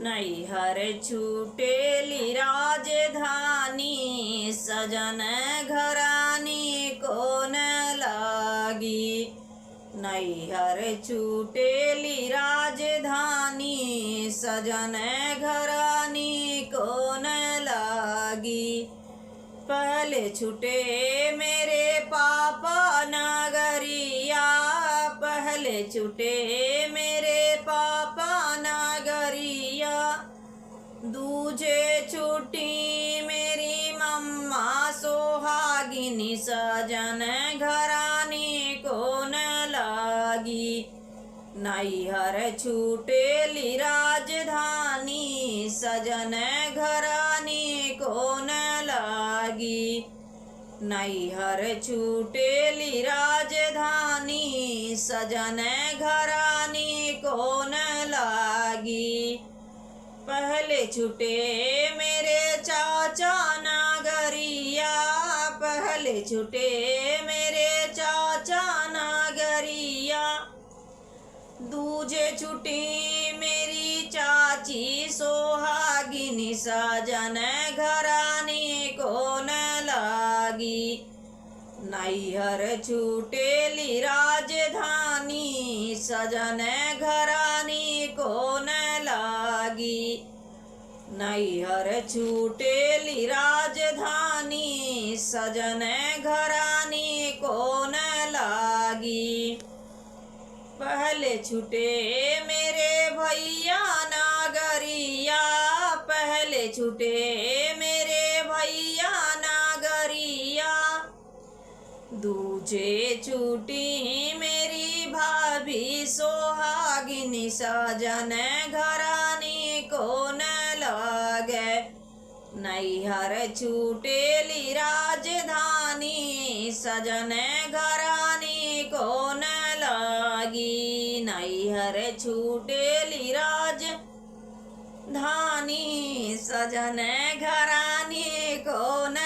नैहर छूटेली राजधानी, सजन घरानी को न लागी। नैहर छूटेली राजधानी, सजन घरानी को न लागी। पहले छूटे मेरे पापा नगरिया, पहले छूटे मेरे पापा नगरिया। दूजे छुट्टी मेरी मम्मा सोहागिनी, सजन घरानी को न लागी। नैहर छूटेली राजधानी, सजन घरानी को न लागी। नैहर छूटेली राजधानी, सजन घरानी को न लागी। पहले छूटे मेरे चाचा नगरिया, पहले छूटे मेरे चाचा नगरिया। दूजे छुट्टी मेरी चाची सोहागिनी, सजन घरानी को न लागी। नैहर छूटेली राजधानी, सजन घरानी को न लागी। नैहर छूटेली राजधानी, सजन घरानी को न लागी। पहले छूटे मेरे भैया नगरिया, पहले छूटे मेरे भैया नगरिया। दूजे छुट्टी मेरी भाभी सोहागिनी, सजन घरानी को न लागे। नैहर छूटेली राजधानी, सजन घरानी को न लागी। नैहर छूटेली राजधानी, सजन घरानी को न